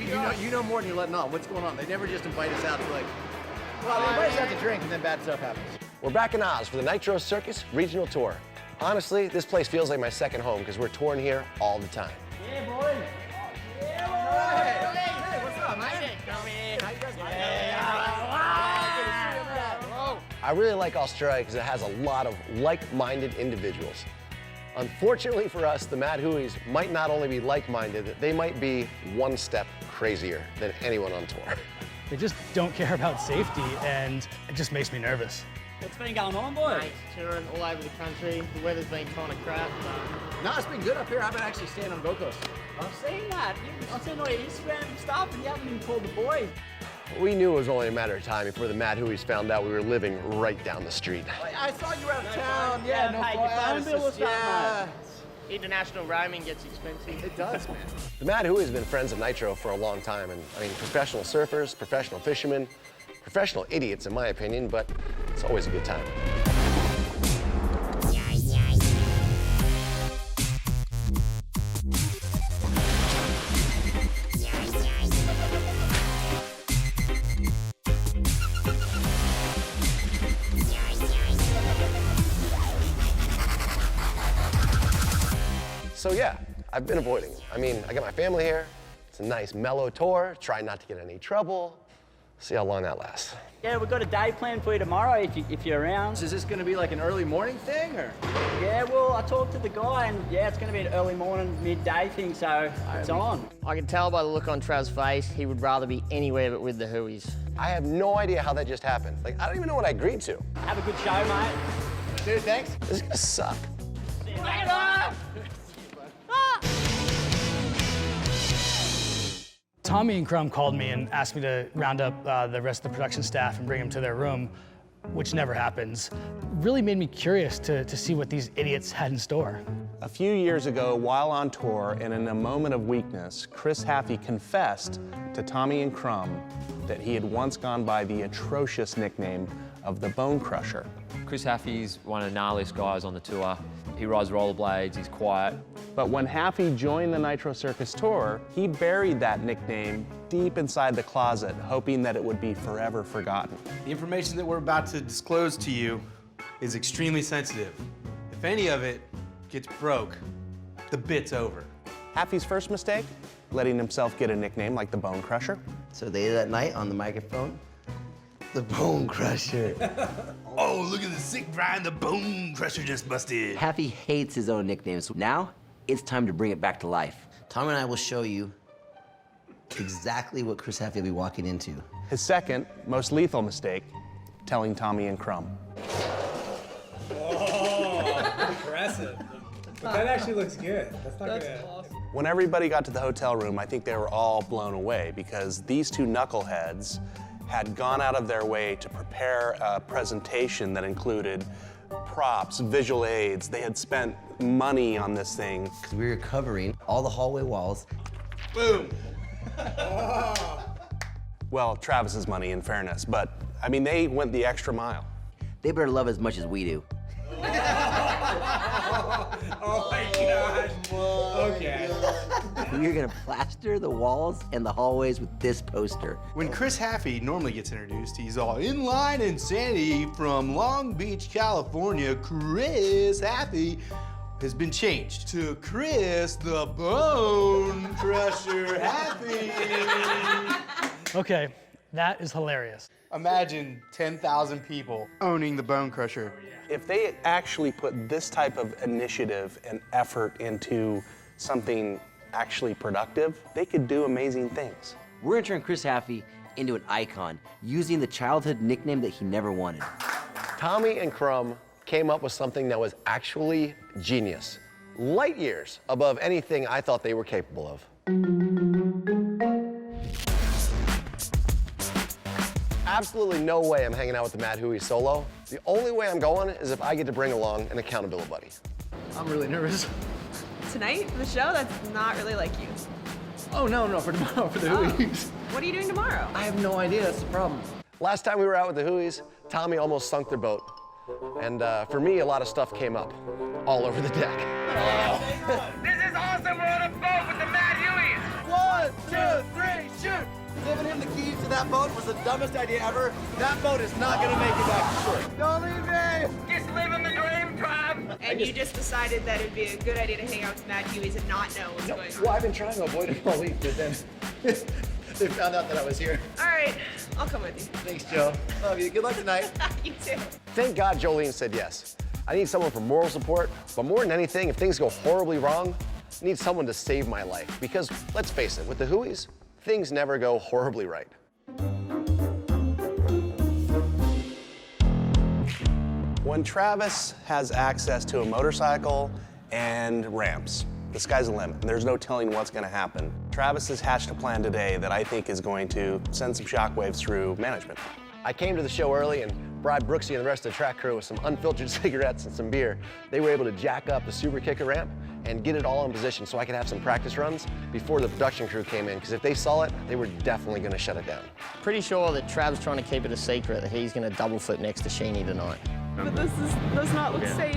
You know more than you're letting on. What's going on? They never just invite us out to like, well, they invite us out to drink and then bad stuff happens. We're back in Oz for the Nitro Circus Regional Tour. Honestly, this place feels like my second home because we're touring here all the time. Yeah, boy. Hey, what's up, man? Come in. How you guys doing? I really like Australia because it has a lot of like-minded individuals. Unfortunately for us, the Mad Hueys might not only be like-minded, they might be one step crazier than anyone on tour. They just don't care about safety, and it just makes me nervous. What's been going on, boys? Mate, touring all over the country. The weather's been kind of crap. No, it's been good up here. I've been actually staying on Gold Coast. I've seen that. I've seen all your Instagram stuff, and you haven't even called the boys. We knew it was only a matter of time before the Mad Hueys found out we were living right down the street. I saw you were out of town. Yeah, no Hey, your phone bill or something, yeah. International roaming gets expensive. It does, man. The Mad Hueys have been friends of Nitro for a long time, and I mean, professional surfers, professional fishermen, professional idiots in my opinion, but it's always a good time. So yeah, I've been avoiding it. I mean, I got my family here. It's a nice mellow tour. Try not to get in any trouble. See how long that lasts. Yeah, we've got a day planned for you tomorrow if you're around. Is this going to be like an early morning thing, or? Yeah, well, I talked to the guy, and yeah, it's going to be an early morning, midday thing, so it's on. I can tell by the look on Trav's face, he would rather be anywhere but with the Hueys. I have no idea how that just happened. Like, I don't even know what I agreed to. Have a good show, mate. Dude, thanks. This is gonna suck. Bring it on! Tommy and Crum called me and asked me to round up the rest of the production staff and bring them to their room, which never happens. Really made me curious to see what these idiots had in store. A few years ago, while on tour and in a moment of weakness, Chris Haffey confessed to Tommy and Crum that he had once gone by the atrocious nickname of the Bone Crusher. Chris Haffey's one of the gnarliest guys on the tour. He rides rollerblades, he's quiet. But when Haffey joined the Nitro Circus tour, he buried that nickname deep inside the closet, hoping that it would be forever forgotten. The information that we're about to disclose to you is extremely sensitive. If any of it gets broke, the bit's over. Haffey's first mistake? Letting himself get a nickname like the Bone Crusher. So later that night on the microphone, the Bone Crusher. Oh, look at the sick Brian, the Bone Crusher just busted. Haffey hates his own nickname, so now it's time to bring it back to life. Tom and I will show you exactly what Chris Haffey will be walking into. His second, most lethal mistake, telling Tommy and Crum. Oh, impressive. But that actually looks good. That's not good. Awesome. When everybody got to the hotel room, I think they were all blown away because these two knuckleheads had gone out of their way to prepare a presentation that included props, visual aids. They had spent money on this thing. Because we were covering all the hallway walls. Boom. Well, Travis's money, in fairness, but I mean, they went the extra mile. They better love as much as we do. Oh my gosh. Okay. We're gonna plaster the walls and the hallways with this poster. When Chris Haffey normally gets introduced, he's all in line insanity from Long Beach, California. Chris Haffey has been changed to Chris the Bone Crusher Haffey. Okay, that is hilarious. Imagine 10,000 people owning the Bone Crusher. If they actually put this type of initiative and effort into something actually productive, they could do amazing things. We're gonna turn Chris Haffey into an icon using the childhood nickname that he never wanted. Tommy and Crum came up with something that was actually genius. Light years above anything I thought they were capable of. Absolutely no way I'm hanging out with the Mad Hueys solo. The only way I'm going is if I get to bring along an accountability buddy. I'm really nervous. Tonight, the show, that's not really like you. Oh, no, for tomorrow, for the Hueys. What are you doing tomorrow? I have no idea, that's the problem. Last time we were out with the Hueys, Tommy almost sunk their boat. And for me, a lot of stuff came up all over the deck. This is awesome, we're on a boat with the Mad Hueys. 1, 2, 3, that boat was the dumbest idea ever. That boat is not gonna make it back to shore. Don't leave me! Just living the dream, Trav. And you just decided that it'd be a good idea to hang out with Mad Hueys and not know what's going on. Well, I've been trying to avoid it all week, but then they found out that I was here. All right, I'll come with you. Thanks, Joe. Love you. Good luck tonight. You too. Thank God Jolene said yes. I need someone for moral support, but more than anything, if things go horribly wrong, I need someone to save my life. Because let's face it, with the Hueys, things never go horribly right. When Travis has access to a motorcycle and ramps, the sky's the limit. There's no telling what's going to happen. Travis has hatched a plan today that I think is going to send some shockwaves through management. I came to the show early and bribed Brooksy and the rest of the track crew with some unfiltered cigarettes and some beer. They were able to jack up the super kicker ramp and get it all in position so I could have some practice runs before the production crew came in, because if they saw it, they were definitely going to shut it down. Pretty sure that Trav's trying to keep it a secret that he's going to double flip next to Sheeny tonight. But this does not look safe.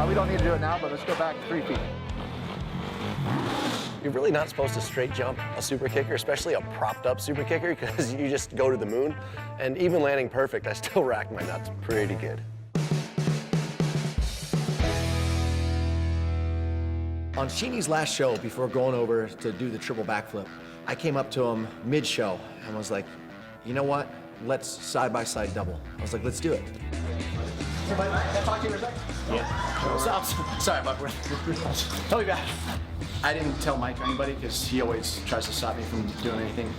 We don't need to do it now, but let's go back 3 feet. You're really not supposed to straight jump a super kicker, especially a propped up super kicker, because you just go to the moon. And even landing perfect, I still racked my nuts pretty good. On Sheeny's last show, before going over to do the triple backflip, I came up to him mid-show and was like, you know what? Let's side-by-side double. I was like, let's do it. Can I talk to you for a second? Yeah. Sorry, Buck. Tell me back. I didn't tell Mike or anybody because he always tries to stop me from doing anything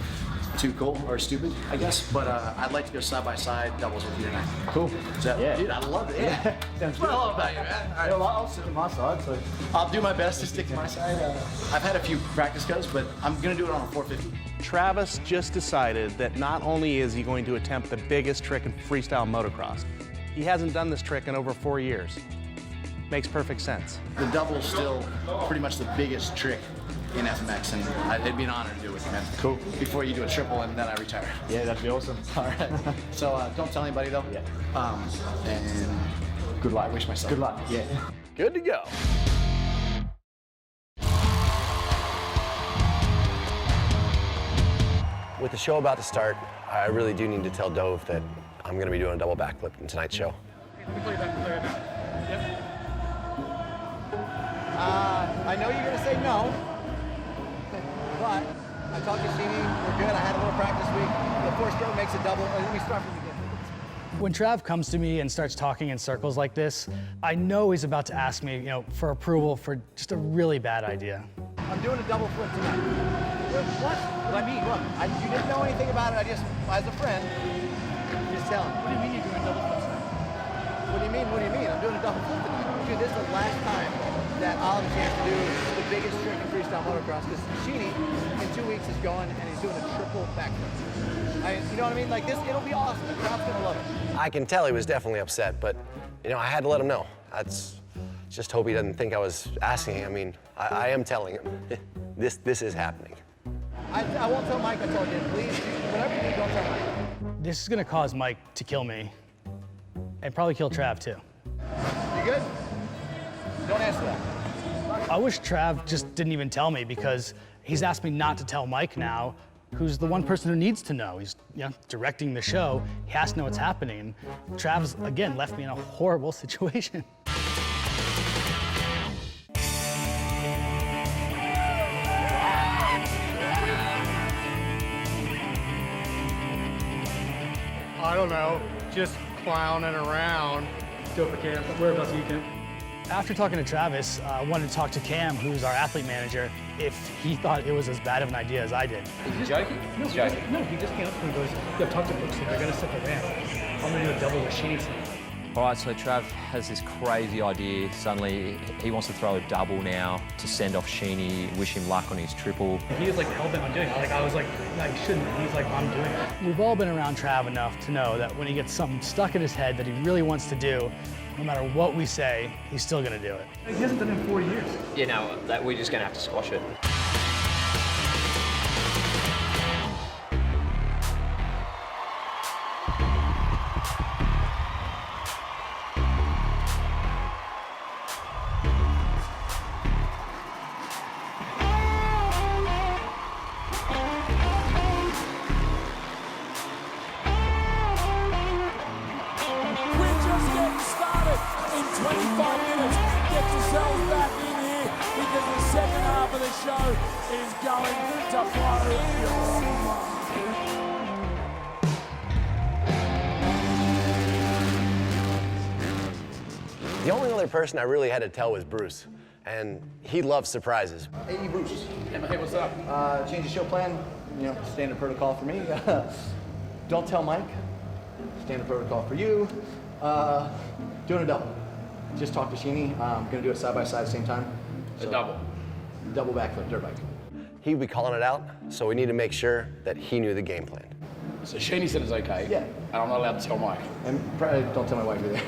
too cool or stupid, I guess. But I'd like to go side-by-side doubles with you tonight. Cool. Is that, yeah. Dude, I love it. Yeah. Sounds good. Well, about you, man. All right. Well, I'll sit on my side, so I'll do my best to stick to my side. I've had a few practice goes, but I'm going to do it on a 450. Travis just decided that not only is he going to attempt the biggest trick in freestyle motocross, he hasn't done this trick in over 4 years. Makes perfect sense. The double is still pretty much the biggest trick in FMX, and it'd be an honor to do it with you, man. Cool. Before you do a triple and then I retire. Yeah, that'd be awesome. All right. So don't tell anybody though. Yeah. And good luck. I wish myself. Good luck. Yeah. Good to go. With the show about to start, I really do need to tell Dove that I'm going to be doing a double backflip in tonight's show. I know you're going to say no, but I talked to Sheeny. We're good. I had a little practice week. The fourth stroke makes a double. Let me start from the beginning. When Trav comes to me and starts talking in circles like this, I know he's about to ask me, for approval for just a really bad idea. I'm doing a double flip tonight. What? What I mean, look, you didn't know anything about it. I just, as a friend, just tell him. What do you mean you're doing a double flip tonight? What do you mean? What do you mean? I'm doing a double flip tonight. Dude, this is the last time that I'll have a chance to do the biggest trick in freestyle motocross, because Sheeny in 2 weeks is going and he's doing a triple backflip. You know what I mean? Like this, it'll be awesome. The crowd's gonna love it. I can tell he was definitely upset, but I had to let him know. Just hope he doesn't think I was asking him. I mean, I am telling him. This is happening. I won't tell Mike I told you. Please, whatever you do, don't tell Mike. This is gonna cause Mike to kill me, and probably kill Trav too. You good? Don't answer that. I wish Trav just didn't even tell me, because he's asked me not to tell Mike now, who's the one person who needs to know. He's directing the show. He has to know what's happening. And Trav's, again, left me in a horrible situation. I don't know, just clowning around. Go for Cam. Whereabouts are you, Cam? After talking to Travis, I wanted to talk to Cam, who's our athlete manager, if he thought it was as bad of an idea as I did. Is he joking? No, he's joking. No, he just came up to me and goes, yo, talk to Brooks, they're gonna set the ramp. I'm gonna do a double with Sheeny tonight. All right, so Trav has this crazy idea. Suddenly, he wants to throw a double now to send off Sheeny, wish him luck on his triple. He was like hell-bent on doing it. I was like, no, you shouldn't. He's like, I'm doing it. We've all been around Trav enough to know that when he gets something stuck in his head that he really wants to do, no matter what we say, he's still gonna do it. He hasn't done it in 4 years. Yeah, no, we're just gonna have to squash it. in 25 minutes. Get yourselves back in here because the second half of the show is going to blow your mind. The only other person I really had to tell was Bruce, and he loves surprises. Hey, Bruce. Hey, what's up? Change the show plan. You know, standard protocol for me. Don't tell Mike. Standard protocol for you. Doing a double. Just talk to Sheeny. I'm gonna do it side by side at the same time. A double. Double backflip, dirt bike. He'd be calling it out, so we need to make sure that he knew the game plan. So Sheeny said it's okay. Yeah. And I'm not allowed to tell Mike. And probably don't tell my wife either.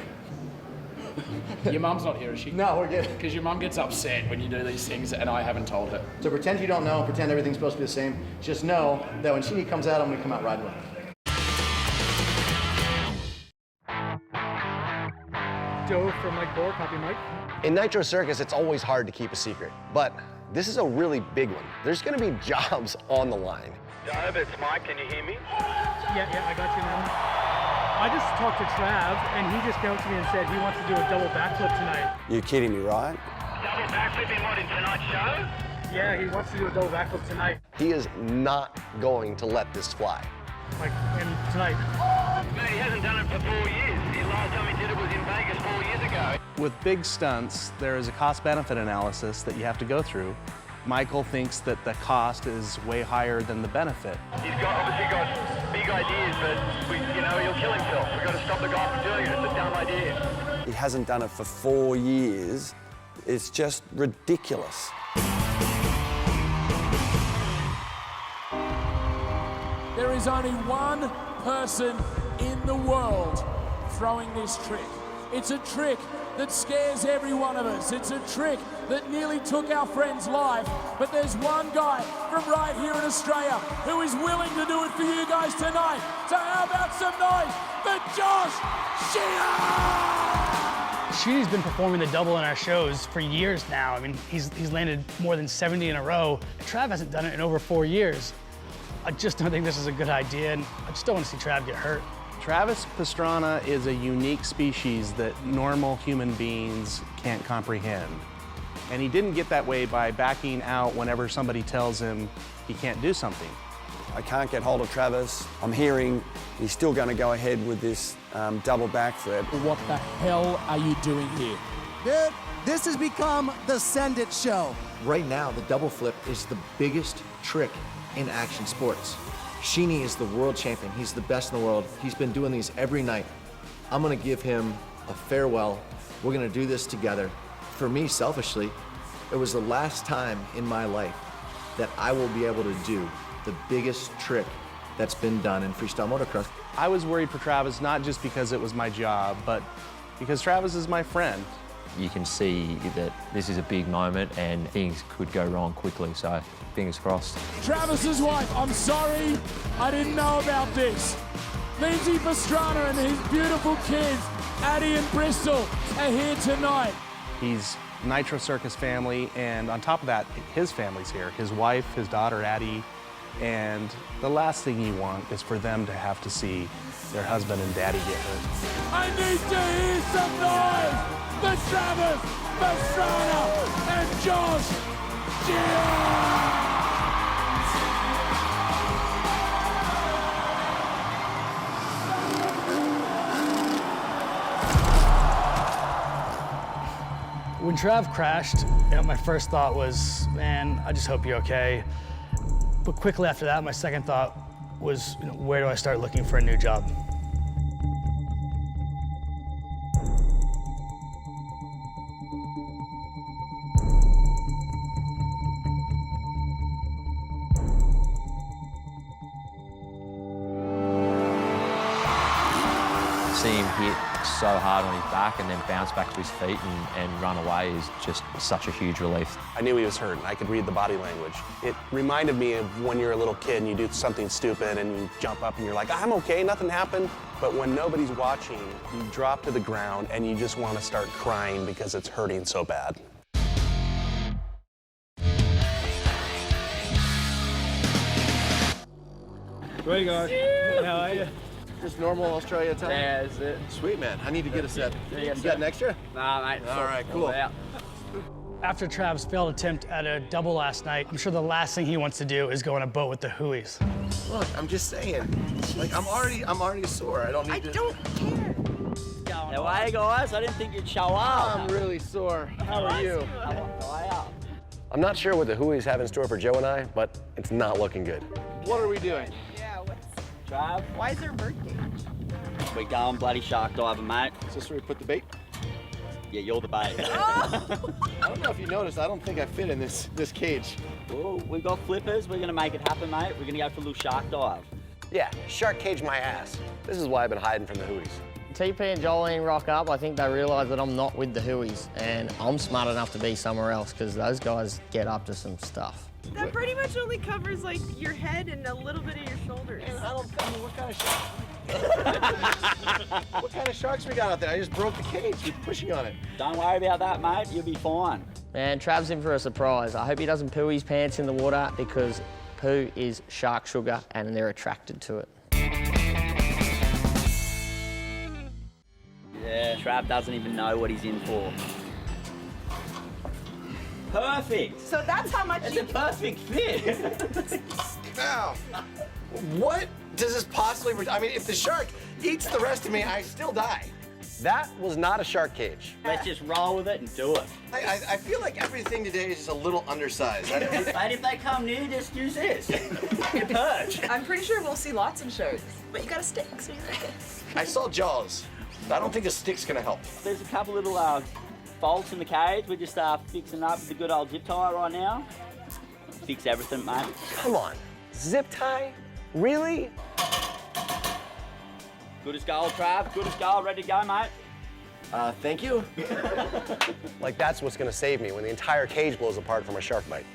Your mum's not here, is she? No, we're good. Because your mum gets upset when you do these things and I haven't told her. So pretend you don't know, pretend everything's supposed to be the same. Just know that when Sheeny comes out, I'm gonna come out riding with her. Joe from Mike Bohr, copy Mike. In Nitro Circus, it's always hard to keep a secret, but this is a really big one. There's gonna be jobs on the line. Joe, it's Mike, can you hear me? Yeah, I got you, man. I just talked to Trav, and he just came up to me and said he wants to do a double backflip tonight. You're kidding me, right? Double backflip in what, in tonight's show? Yeah, he wants to do a double backflip tonight. He is not going to let this fly. Like, and tonight. Man, he hasn't done it for 4 years. The last time he did it was in Vegas 4 years ago. With big stunts, there is a cost-benefit analysis that you have to go through. Michael thinks that the cost is way higher than the benefit. He's obviously got big ideas, but he'll kill himself. We've got to stop the guy from doing it. It's a dumb idea. He hasn't done it for 4 years. It's just ridiculous. There is only one person in the world throwing this trick. It's a trick that scares every one of us. It's a trick that nearly took our friend's life. But there's one guy from right here in Australia who is willing to do it for you guys tonight. So how about some noise for Josh Sheehan? Sheeny's been performing the double in our shows for years now. I mean, he's landed more than 70 in a row. Trav hasn't done it in over 4 years. I just don't think this is a good idea, and I just don't want to see Trav get hurt. Travis Pastrana is a unique species that normal human beings can't comprehend. And he didn't get that way by backing out whenever somebody tells him he can't do something. I can't get hold of Travis. I'm hearing he's still going to go ahead with this double backflip. What the hell are you doing here? Dude, this has become the Send It show. Right now, the double flip is the biggest trick in action sports. Sheeny is the world champion. He's the best in the world. He's been doing these every night. I'm gonna give him a farewell. We're gonna do this together. For me, selfishly, it was the last time in my life that I will be able to do the biggest trick that's been done in freestyle motocross. I was worried for Travis, not just because it was my job, but because Travis is my friend. You can see that this is a big moment and things could go wrong quickly, so fingers crossed. Travis's wife, I'm sorry, I didn't know about this. Lindsay Pastrana and his beautiful kids, Addie and Bristol, are here tonight. He's Nitro Circus family, and on top of that, his family's here. His wife, his daughter, Addie, and the last thing you want is for them to have to see their husband and daddy get hurt. I need to hear some noise for Travis Pastrana and Josh Sheehan! When Trav crashed, my first thought was, man, I just hope you're okay. But quickly after that, my second thought was, where do I start looking for a new job? See him hit so hard on his back and then bounce back to his feet and run away is just such a huge relief. I knew he was hurt, and I could read the body language. It reminded me of when you're a little kid and you do something stupid and you jump up and you're like, I'm okay, nothing happened. But when nobody's watching, you drop to the ground and you just want to start crying because it's hurting so bad. Hey guys, how are you? Just normal Australia time? Yeah, that's it. Sweet, man. I need to get a set. Yeah, You got an extra? Nah, mate. All right, cool. After Trav's failed attempt at a double last night, I'm sure the last thing he wants to do is go on a boat with the Hueys. Look, I'm just saying. Like, I'm already sore. I don't need to. I don't care. No way, guys. I didn't think you'd show up. I'm really sore. How are you? Wow. I'm not sure what the Hueys have in store for Joe and I, but it's not looking good. What are we doing? Yeah, what's... Trav, Why is there a birthday? we're going bloody shark diving, mate. Is this where we put the bait? Yeah, you're the bait. I don't know if you noticed, I don't think I fit in this cage. Well, we got flippers. We're gonna make it happen, mate. We're gonna go for a little shark dive. Yeah, shark cage my ass. This is why I've been hiding from the Hueys. TP and Jolene rock up. I think they realise that I'm not with the Hueys, and I'm smart enough to be somewhere else because those guys get up to some stuff. That pretty much only covers like your head and a little bit of your shoulders. I mean, what kind of sharks? What kind of sharks we got out there? I just broke the cage with pushing on it. Don't worry about that, mate. You'll be fine. Man, Trav's in for a surprise. I hope he doesn't poo his pants in the water because poo is shark sugar and they're attracted to it. Yeah, Trav doesn't even know what he's in for. Perfect. So that's how much It's a perfect fit. Now, what does this possibly... I mean, if the shark eats the rest of me, I still die. That was not a shark cage. Let's just roll with it and do it. I feel like everything today is just a little undersized. Mate, if they come near, just use this. Get purge. I'm pretty sure we'll see lots of sharks, but you got a stick, so you're okay. I saw Jaws. I don't think a stick's gonna help. There's a couple little bolts in the cage. We're just fixing up with the good old zip tie right now. Fix everything, mate. Come on, zip tie? Really? Good as gold, Trav. Good as gold. Ready to go, mate. Thank you. Like that's what's gonna save me when the entire cage blows apart from a shark bite.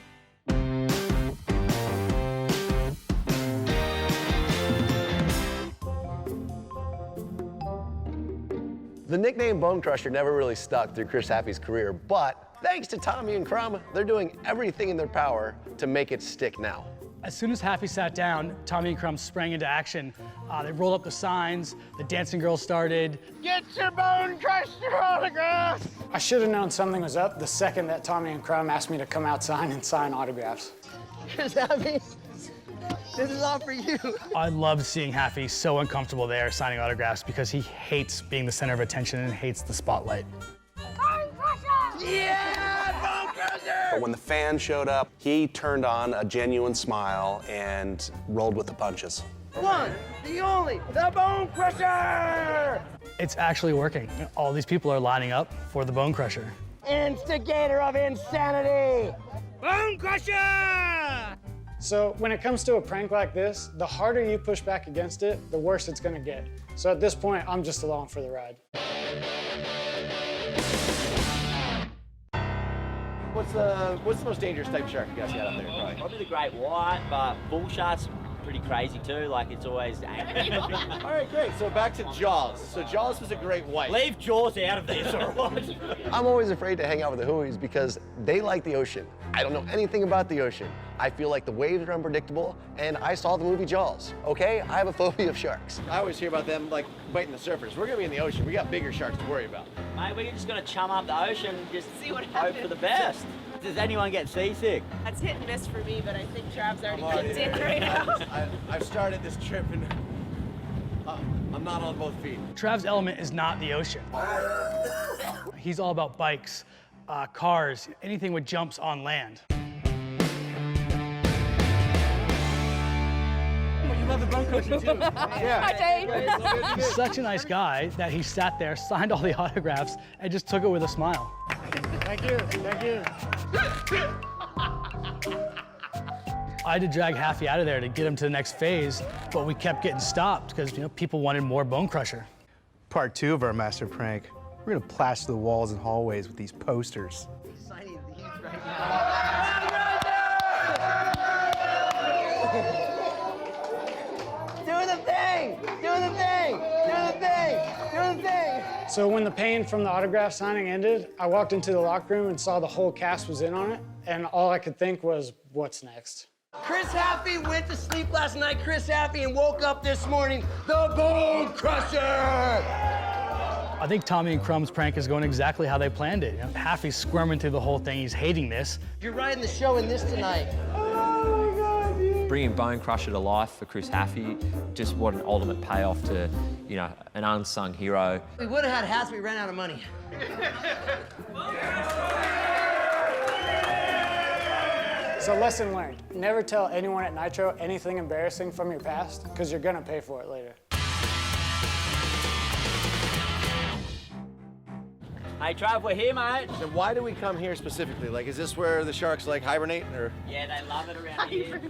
The nickname Bone Crusher never really stuck through Chris Haffey's career, but thanks to Tommy and Crum, they're doing everything in their power to make it stick now. As soon as Haffey sat down, Tommy and Crum sprang into action. They rolled up the signs, the dancing girls started. Get your Bone Crusher autographs! I should have known something was up the second that Tommy and Crum asked me to come outside and sign autographs. Chris Haffey, this is all for you. I loved seeing Haffey so uncomfortable there signing autographs because he hates being the center of attention and hates the spotlight. Bone Crusher! Yeah, Bone Crusher! But when the fans showed up, he turned on a genuine smile and rolled with the punches. One, the only, the Bone Crusher! It's actually working. All these people are lining up for the Bone Crusher. Instigator of insanity! Bone Crusher! So when it comes to a prank like this, the harder you push back against it, the worse it's gonna get. So at this point, I'm just along for the ride. What's the most dangerous type of shark you guys got out there? Probably the great white, but bull shark's pretty crazy too. Like it's always angry. All right, great. So back to Jaws. So Jaws was a great white. Leave Jaws out of this, all right? I'm always afraid to hang out with the Hueys because they like the ocean. I don't know anything about the ocean. I feel like the waves are unpredictable, and I saw the movie Jaws, okay? I have a phobia of sharks. I always hear about them, like, biting the surfers. We're gonna be in the ocean. We got bigger sharks to worry about. Mate, we're just gonna chum up the ocean and just See what hope happens. for the best. Does anyone get seasick? That's hit and miss for me, but I think Trav's already kicked in right now. I've started this trip, and I'm not on both feet. Trav's element is not the ocean. He's all about bikes, cars, anything with jumps on land. You love the Bone Crusher too. Yeah. He's such a nice guy that he sat there, signed all the autographs, and just took it with a smile. Thank you, thank you. I had to drag Haffey out of there to get him to the next phase, but we kept getting stopped because people wanted more Bone Crusher. Part 2 of our master prank. We're gonna plaster the walls and hallways with these posters. Signing these right now. Do the thing! Do the thing! Do the thing! Do the thing! So when the pain from the autograph signing ended, I walked into the locker room and saw the whole cast was in on it, and all I could think was, what's next? Chris Haffey went to sleep last night, Chris Haffey, and woke up this morning, the Bone Crusher! I think Tommy and Crum's prank is going exactly how they planned it. You know, Haffey's squirming through the whole thing. He's hating this. You're riding the show in this tonight. Bringing Bone Crusher to life for Chris Haffey, just what an ultimate payoff to, you know, an unsung hero. We would have had hats, we ran out of money. So lesson learned, never tell anyone at Nitro anything embarrassing from your past, because you're gonna pay for it later. Hey, Trav, we're here, mate. So why do we come here specifically? Like, is this where the sharks like hibernate, or? Yeah, they love it around here.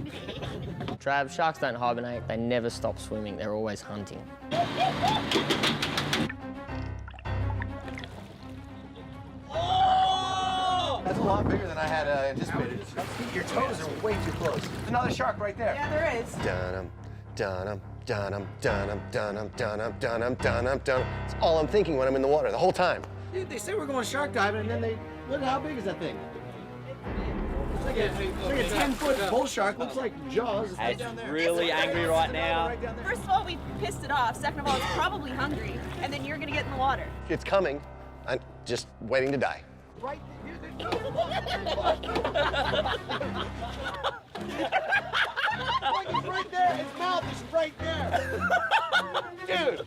Trav, sharks don't hibernate. They never stop swimming. They're always hunting. That's a lot bigger than I had anticipated. Your toes are way too close. There's another shark right there. Yeah, there is. Dun-dum, dun-dum, dun-dum, dun-dum, dun-dum, dun-dum, dun-dum, dun-dum, dun-dum. It's all I'm thinking when I'm in the water the whole time. Dude, they say we're going shark diving, and then they look how big is that thing? It's like a 10-foot bull shark. Looks like Jaws. It's really angry right now. First of all, we pissed it off. Second of all, it's probably hungry. And then you're gonna get in the water. It's coming. I'm just waiting to die. Right there. His mouth is right there. Dude,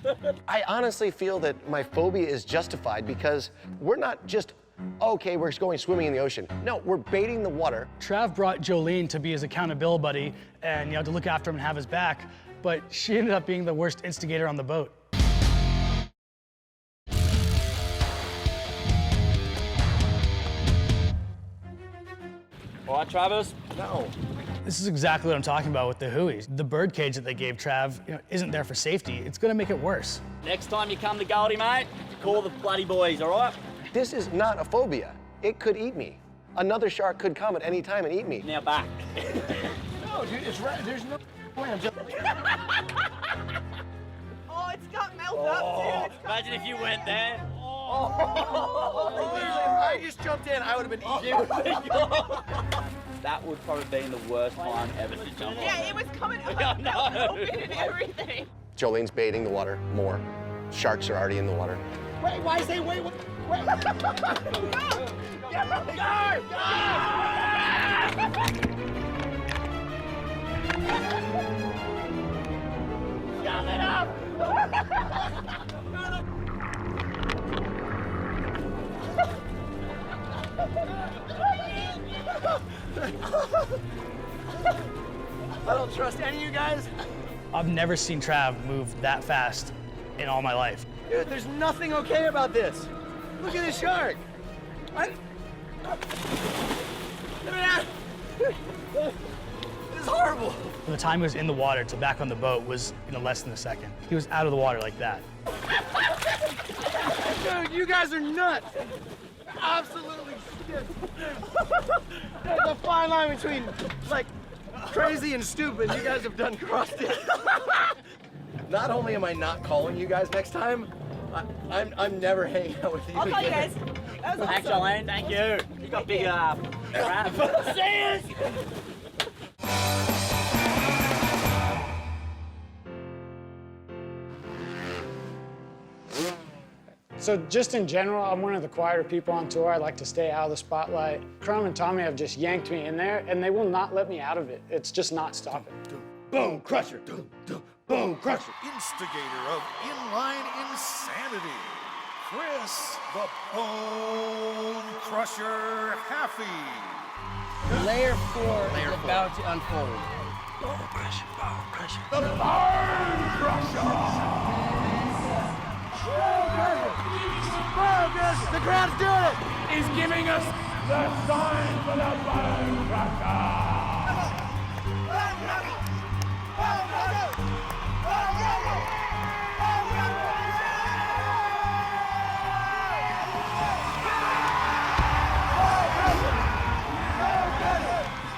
I honestly feel that my phobia is justified because we're not just, okay, we're going swimming in the ocean. No, we're baiting the water. Trav brought Jolene to be his accountability buddy and, you know, to look after him and have his back, but she ended up being the worst instigator on the boat. All right, Travis? No. This is exactly what I'm talking about with the Hueys. The bird cage that they gave Trav, you know, isn't there for safety. It's gonna make it worse. Next time you come to Goldie, mate, call the bloody boys, all right? This is not a phobia. It could eat me. Another shark could come at any time and eat me. Now back. No, dude, it's right. There's no way I'm jumping. Oh, it's got mouth up, dude. Imagine if you went there. I just jumped in. I would have been eaten. That would probably be the worst time ever to jump on. Yeah, it was coming I up know. open and everything. Jolene's baiting the water more. Sharks are already in the water. Wait, why say wait? Wait. Shut it up! I don't trust any of you guys. I've never seen Trav move that fast in all my life. Dude, there's nothing okay about this. Look at this shark. This is horrible. From the time he was in the water to back on the boat was, you know, less than a second. He was out of the water like that. Dude, you guys are nuts. Absolutely shit. There's a fine line between, like, crazy and stupid. You guys have done crossed it. Not only am I not calling you guys next time, I'm never hanging out with you I'll call you again. guys. That was Thanks, awesome. Jolene. Thank you. You got big crab. See you. So just in general, I'm one of the quieter people on tour. I like to stay out of the spotlight. Crum and Tommy have just yanked me in there, and they will not let me out of it. It's just not stopping. Bone Crusher. Bone Crusher. Instigator of inline insanity, Chris the Bone Crusher Haffey. Layer 4 is about to unfold. Bone Crusher, Bone Crusher. The Bone Crusher! The crowd's doing it. Is giving us the sign for the Bone Crusher!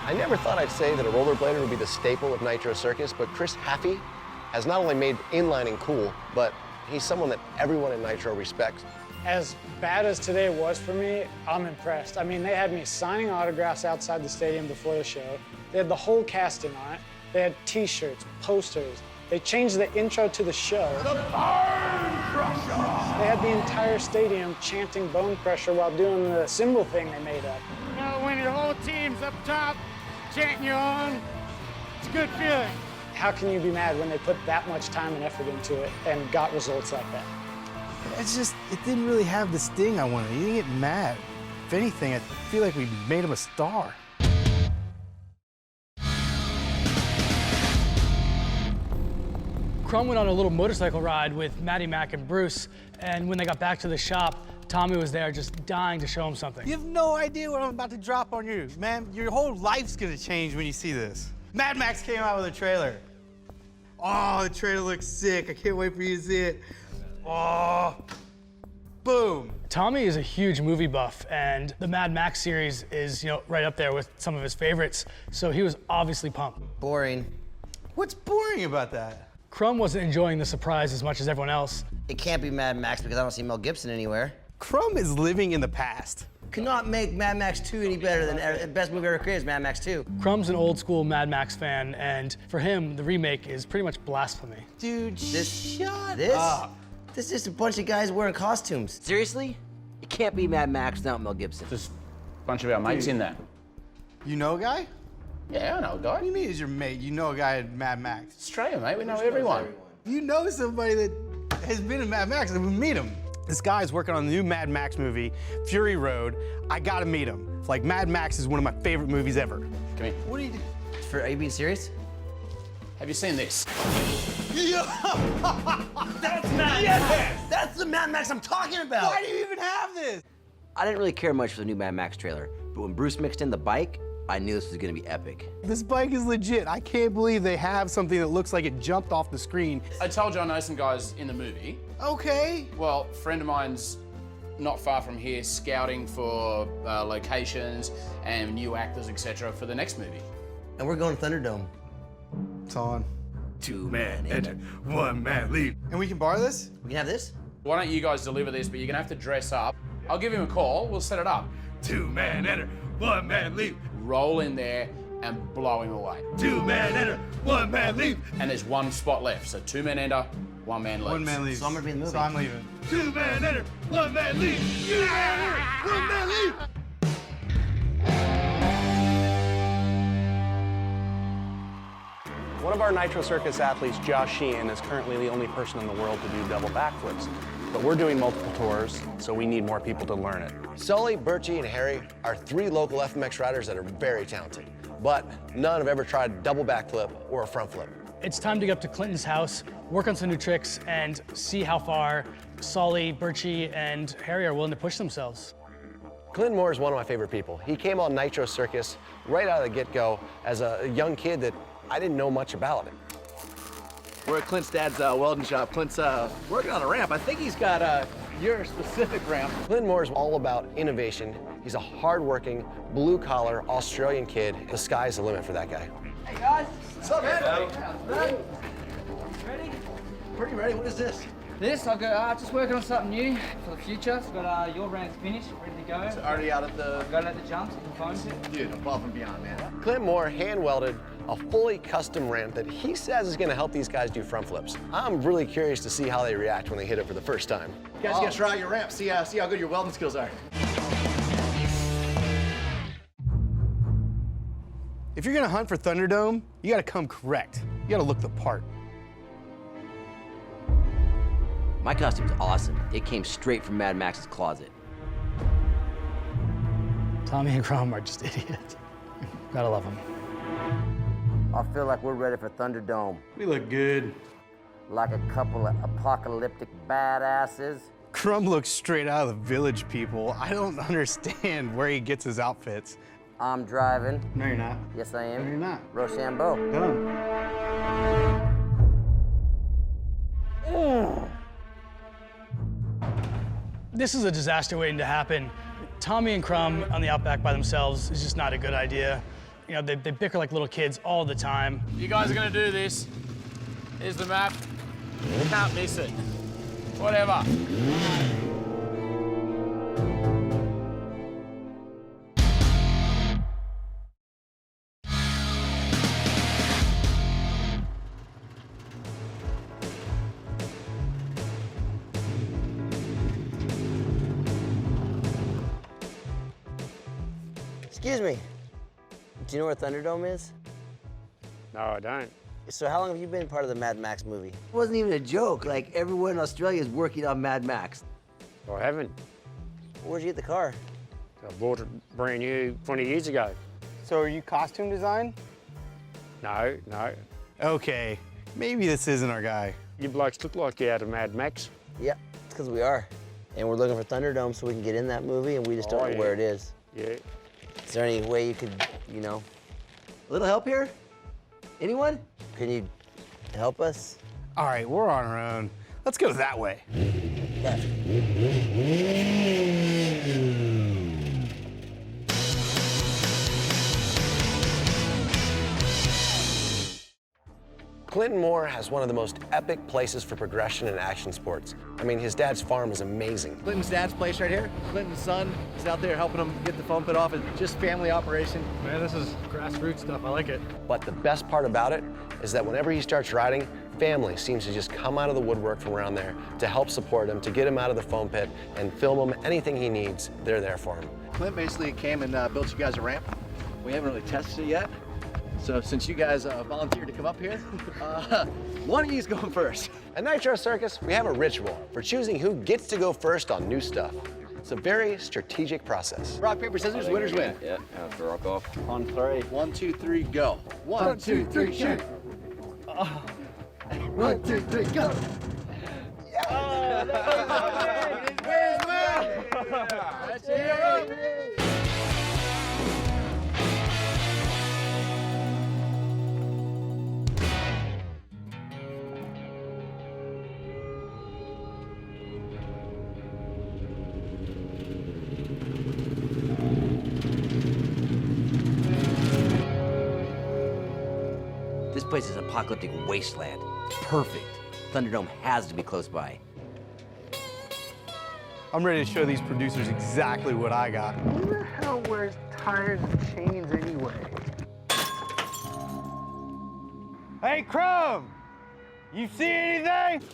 I never thought I'd say that a rollerblader would be the staple of Nitro Circus, but Chris Haffey has not only made inlining cool, but he's someone that everyone in Nitro respects. As bad as today was for me, I'm impressed. I mean, they had me signing autographs outside the stadium before the show. They had the whole cast in on it. They had t-shirts, posters. They changed the intro to the show. The Bone Crusher! They had the entire stadium chanting Bone Crusher while doing the symbol thing they made up. You know, when your whole team's up top, chanting you on, it's a good feeling. How can you be mad when they put that much time and effort into it and got results like that? It's just, it didn't really have the sting I wanted. You didn't get mad. If anything, I feel like we made him a star. Crum went on a little motorcycle ride with Matty Mac and Bruce, and when they got back to the shop, Tommy was there just dying to show him something. You have no idea what I'm about to drop on you, man. Your whole life's gonna change when you see this. Mad Max came out with a trailer. Oh, the trailer looks sick. I can't wait for you to see it. Oh, boom. Tommy is a huge movie buff, and the Mad Max series is, you know, right up there with some of his favorites, so he was obviously pumped. Boring. What's boring about that? Crum wasn't enjoying the surprise as much as everyone else. It can't be Mad Max because I don't see Mel Gibson anywhere. Crum is living in the past. Could not make Mad Max 2 any better than the best movie ever created is Mad Max 2. Crum's an old school Mad Max fan, and for him, the remake is pretty much blasphemy. Dude, shut This? up. This is just a bunch of guys wearing costumes. Seriously? It can't be Mad Max without Mel Gibson. Just a bunch of our mates in there. You know a guy? Yeah, I know a guy. What do you mean he's your mate? You know a guy in Mad Max? Australia, mate. We know everyone. You know somebody that has been in Mad Max and we meet him. This guy's working on the new Mad Max movie, Fury Road. I gotta meet him. Like, Mad Max is one of my favorite movies ever. Come here. What are you doing? Are you being serious? Have you seen this? That's Mad Max! That's the Mad Max I'm talking about! Why do you even have this? I didn't really care much for the new Mad Max trailer, but when Bruce mixed in the bike, I knew this was gonna be epic. This bike is legit. I can't believe they have something that looks like it jumped off the screen. I told you I know some guys in the movie. Okay. Well, a friend of mine's not far from here scouting for locations and new actors, etc. for the next movie. And we're going to Thunderdome. It's on. 2 men enter, 1 man leave. And we can borrow this? We can have this? Why don't you guys deliver this, but you're gonna have to dress up. I'll give him a call, we'll set it up. 2 men enter, 1 man leave. Roll in there and blow him away. 2 men enter, 1 man leave. And there's 1 spot left, so 2 men enter, 1 man leaves. 1 man leaves. So I'm gonna be in the movie. So I'm leaving. 2 men enter, 1 man leave. 2 men enter, 1 man leave. One of our Nitro Circus athletes, Josh Sheehan, is currently the only person in the world to do double backflips. But we're doing multiple tours, so we need more people to learn it. Sully, Birchie, and Harry are 3 local FMX riders that are very talented, but none have ever tried a double backflip or a front flip. It's time to get up to Clinton's house, work on some new tricks, and see how far Solly, Birchie, and Harry are willing to push themselves. Clinton Moore is one of my favorite people. He came on Nitro Circus right out of the get-go as a young kid that I didn't know much about him. We're at Clint's dad's welding shop. Clint's working on a ramp. I think he's got your specific ramp. Clinton Moore is all about innovation. He's a hard-working, blue-collar Australian kid. The sky's the limit for that guy. Hey guys. What's up, man? Ready? Ready? Pretty ready. What is this? This, I've got just working on something new for the future. So I've got your ramp's finished, ready to go. It's already out of the... Got it at the jumps, the phones it. Dude, above and beyond, man. Clinton Moore hand-welded a fully custom ramp that he says is gonna help these guys do front flips. I'm really curious to see how they react when they hit it for the first time. You guys gotta try out your ramp, see how good your welding skills are. If you're gonna hunt for Thunderdome, you gotta come correct. You gotta look the part. My costume's awesome. It came straight from Mad Max's closet. Tommy and Crum are just idiots. Gotta love them. I feel like we're ready for Thunderdome. We look good. Like a couple of apocalyptic badasses. Crum looks straight out of the Village People. I don't understand where he gets his outfits. I'm driving. No, you're not. Yes, I am. No, you're not. Rochambeau. Done. This is a disaster waiting to happen. Tommy and Crum on the Outback by themselves is just not a good idea. You know, they bicker like little kids all the time. You guys are gonna do this. Here's the map. You can't miss it. Whatever. Excuse me. Do you know where Thunderdome is? No, I don't. So how long have you been part of the Mad Max movie? It wasn't even a joke. Like, everyone in Australia is working on Mad Max. I haven't. Where'd you get the car? I bought it brand new 20 years ago. So are you costume design? No, no. Okay, maybe this isn't our guy. You blokes look like you're out of Mad Max. Yeah, it's because we are. And we're looking for Thunderdome so we can get in that movie, and we just don't know where it is. Yeah. Is there any way you could, you know, a little help here? Anyone? Can you help us? All right, we're on our own. Let's go that way. Clinton Moore has one of the most epic places for progression in action sports. I mean, his dad's farm is amazing. Clinton's dad's place right here. Clinton's son is out there helping him get the foam pit off. It's just family operation. Man, this is grassroots stuff. I like it. But the best part about it is that whenever he starts riding, family seems to just come out of the woodwork from around there to help support him, to get him out of the foam pit and film him. Anything he needs, they're there for him. Clint basically came and built you guys a ramp. We haven't really tested it yet. So since you guys volunteered to come up here, one of you's going first. At Nitro Circus, we have a ritual for choosing who gets to go first on new stuff. It's a very strategic process. Rock, paper, scissors, winners win. Yeah, have to rock off. On three. 1, 2, 3, go. 1, 2, 3, shoot. 1, 2, 3, go. That's it. This place is an apocalyptic wasteland. It's perfect. Thunderdome has to be close by. I'm ready to show these producers exactly what I got. Who the hell wears tires and chains anyway? Hey, Crum! You see anything?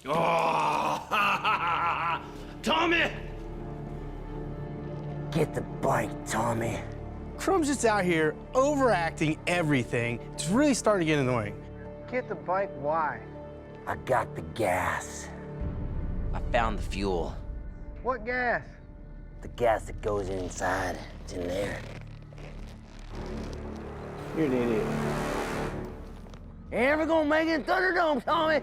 Oh, Tommy! Get the bike, Tommy. Crum's just out here overacting everything. It's really starting to get annoying. Get the bike, why? I got the gas. I found the fuel. What gas? The gas that goes inside. It's in there. You're an idiot. You ever gonna make it in Thunderdome, Tommy?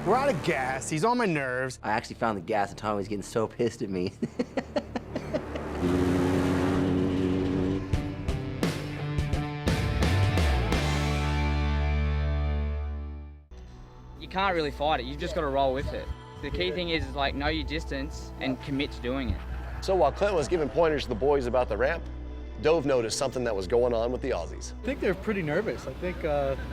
We're out of gas. He's on my nerves. I actually found the gas and Tommy was getting so pissed at me. You can't really fight it. You've just got to roll with it. The key thing is like know your distance and commit to doing it. So while Clint was giving pointers to the boys about the ramp, Dove noticed something that was going on with the Aussies. I think they're pretty nervous. I think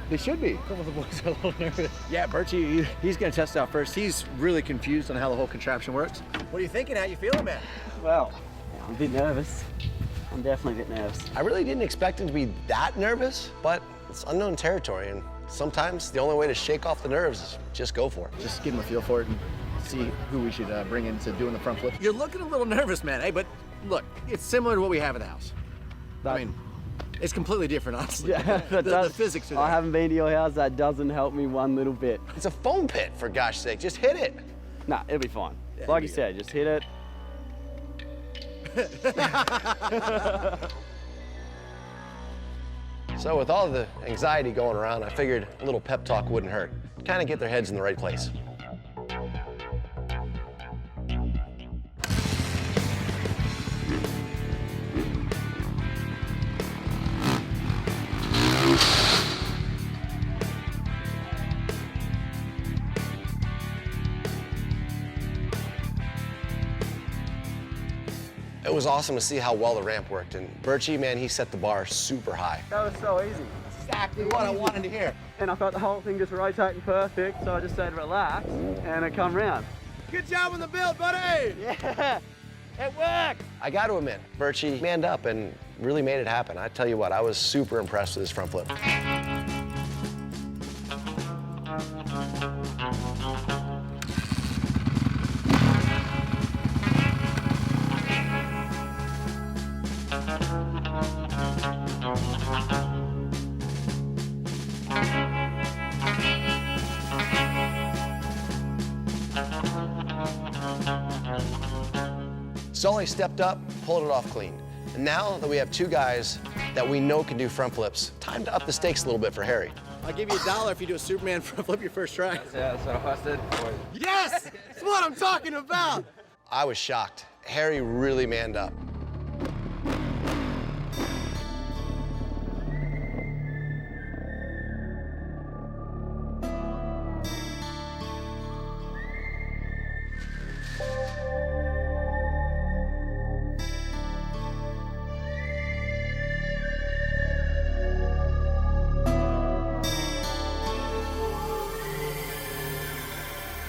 They should be. a couple of the boys are a little nervous. Yeah, Birchie, he's gonna test out first. He's really confused on how the whole contraption works. What are you thinking? How you feeling, man? Well, I'm a bit nervous. I'm definitely a bit nervous. I really didn't expect him to be that nervous, but it's unknown territory, and sometimes the only way to shake off the nerves is just go for it. Just give him a feel for it and see who we should bring into doing the front flip. You're looking a little nervous, man. Hey, but look, it's similar to what we have at the house. I mean, it's completely different, honestly. Yeah, the physics are there. I haven't been to your house. That doesn't help me one little bit. It's a foam pit, for gosh sake. Just hit it. Nah, it'll be fine. Yeah, Like you said, just hit it. So with all the anxiety going around, I figured a little pep talk wouldn't hurt. Kind of get their heads in the right place. It was awesome to see how well the ramp worked, and Birchie, man, he set the bar super high. That was so easy. Exactly what I wanted to hear. And I felt the whole thing just rotating perfect, so I just said relax, and it come round. Good job on the build, buddy! Yeah, it worked! I got to admit, Birchie manned up and really made it happen. I tell you what, I was super impressed with his front flip. Sully stepped up, pulled it off clean. And now that we have two guys that we know can do front flips, time to up the stakes a little bit for Harry. I'll give you $1 if you do a Superman front flip your first try. Yeah, that's what I said. Yes! That's what I'm talking about! I was shocked. Harry really manned up.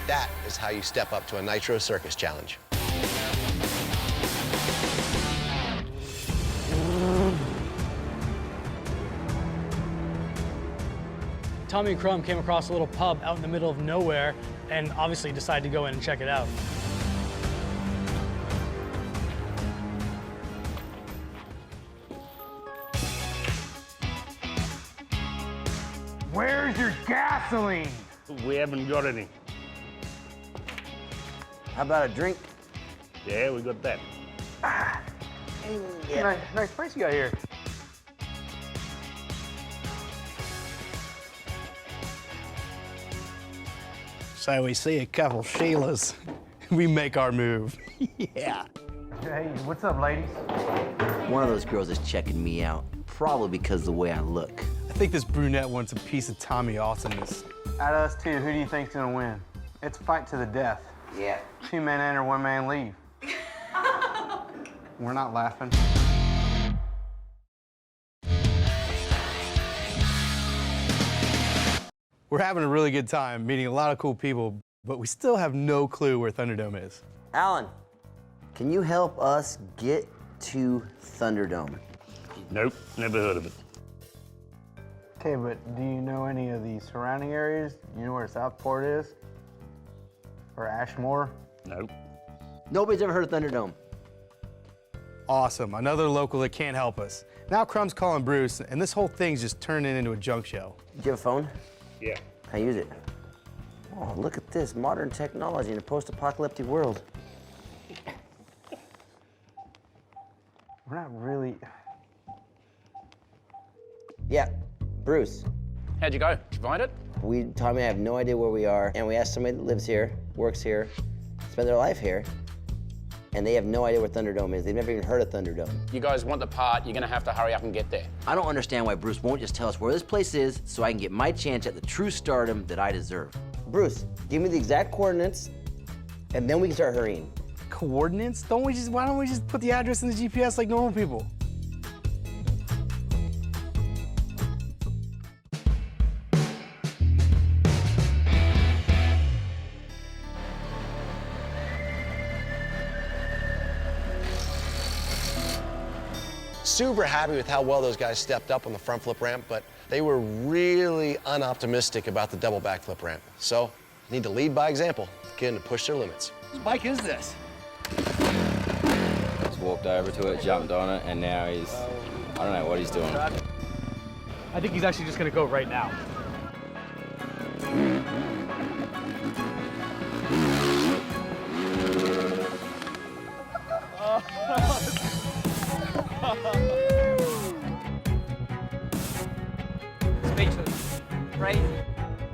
That is how you step up to a Nitro Circus challenge. Tommy and Crum came across a little pub out in the middle of nowhere and obviously decided to go in and check it out. Where's your gasoline? We haven't got any. How about a drink? Yeah, we got that. Nice place you got here. So we see a couple Sheilas. We make our move. Yeah. Hey, what's up, ladies? One of those girls is checking me out, probably because of the way I look. I think this brunette wants a piece of Tommy awesomeness. Out of us two, who do you think's gonna win? It's a fight to the death. Yeah. 2 men enter, 1 man leave. We're not laughing. We're having a really good time, meeting a lot of cool people, but we still have no clue where Thunderdome is. Alan, can you help us get to Thunderdome? Nope, never heard of it. Okay, but do you know any of the surrounding areas? You know where Southport is? Or Ashmore? Nope. Nobody's ever heard of Thunderdome. Awesome, another local that can't help us. Now Crum's calling Bruce, and this whole thing's just turning into a junk show. Do you have a phone? Yeah. I use it. Oh, look at this, modern technology in a post-apocalyptic world. We're not really... Yeah, Bruce. How'd you go? Did you find it? Tommy and I have no idea where we are, and we asked somebody that lives here, works here, spends their life here, and they have no idea where Thunderdome is. They've never even heard of Thunderdome. You guys want the part, you're gonna have to hurry up and get there. I don't understand why Bruce won't just tell us where this place is so I can get my chance at the true stardom that I deserve. Bruce, give me the exact coordinates, and then we can start hurrying. Coordinates? Why don't we just put the address in the GPS like normal people? Super happy with how well those guys stepped up on the front flip ramp, but they were really unoptimistic about the double backflip ramp. So, need to lead by example, get them to push their limits. Whose bike is this? Just walked over to it, jumped on it, and now he's, I don't know what he's doing. I think he's actually just gonna go right now. Speechless. Crazy.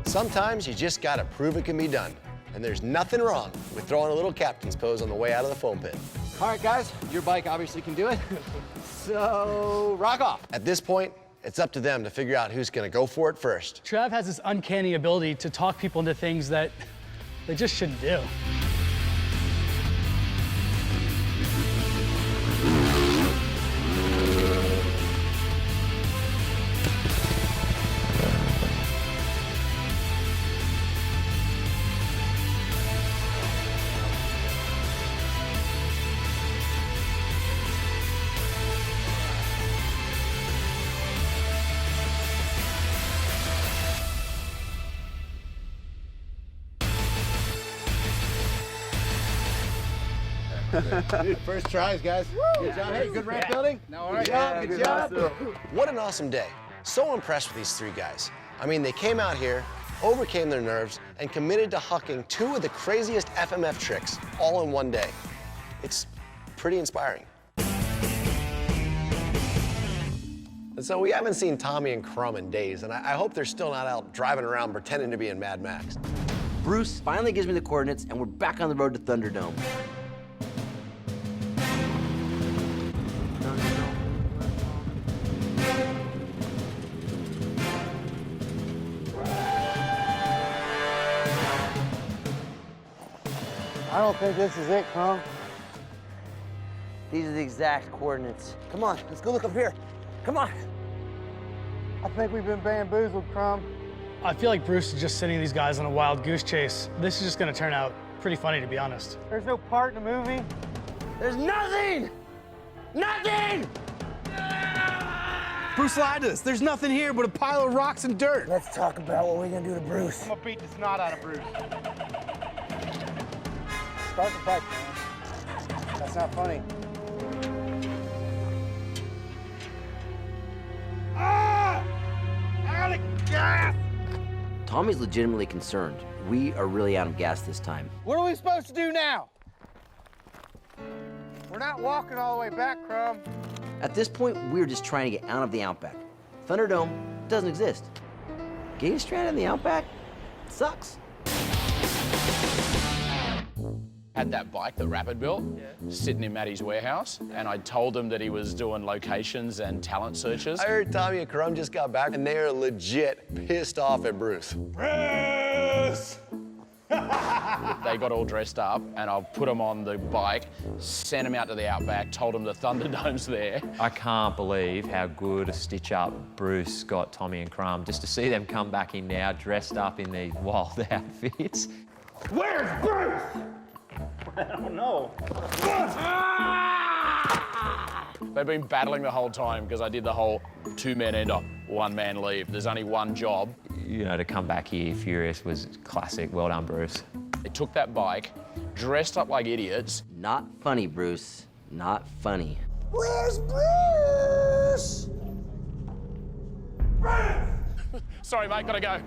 Sometimes you just gotta prove it can be done. And there's nothing wrong with throwing a little captain's pose on the way out of the foam pit. All right, guys, your bike obviously can do it. So, rock off. At this point, it's up to them to figure out who's gonna go for it first. Trav has this uncanny ability to talk people into things that they just shouldn't do. First tries, guys. Good job. Hey, good ramp building. No, good job. Good job. What an awesome day. So impressed with these three guys. I mean, they came out here overcame their nerves, and committed to hucking 2 of the craziest FMF tricks all in one day. It's pretty inspiring. And so we haven't seen Tommy and Crum in days, and I hope they're still not out driving around pretending to be in Mad Max. Bruce finally gives me the coordinates, and we're back on the road to Thunderdome. I don't think this is it, Crum. These are the exact coordinates. Come on, let's go look up here. Come on. I think we've been bamboozled, Crum. I feel like Bruce is just sending these guys on a wild goose chase. This is just gonna turn out pretty funny, to be honest. There's no part in the movie. There's nothing! Nothing! Bruce lied to us. There's nothing here but a pile of rocks and dirt. Let's talk about what we're gonna do to Bruce. I'm gonna beat the snot out of Bruce. Start the fight, man. That's not funny. Ah! Out of gas! Tommy's legitimately concerned. We are really out of gas this time. What are we supposed to do now? We're not walking all the way back, Crum. At this point, we're just trying to get out of the Outback. Thunderdome doesn't exist. Getting stranded in the Outback sucks. Had that bike that Rapid built sitting in Matty's warehouse, and I told him that he was doing locations and talent searches. I heard Tommy and Crum just got back, and they are legit pissed off at Bruce. Bruce! They got all dressed up, and I put them on the bike, sent them out to the Outback, told them the Thunderdome's there. I can't believe how good a stitch-up Bruce got Tommy and Crum. Just to see them come back in now, dressed up in these wild outfits. Where's Bruce? I don't know. They've been battling the whole time because I did the whole 2-man enter, 1-man leave. There's only one job. You know, to come back here furious was classic. Well done, Bruce. They took that bike, dressed up like idiots. Not funny, Bruce. Not funny. Where's Bruce? Bruce! Sorry, mate, gotta go.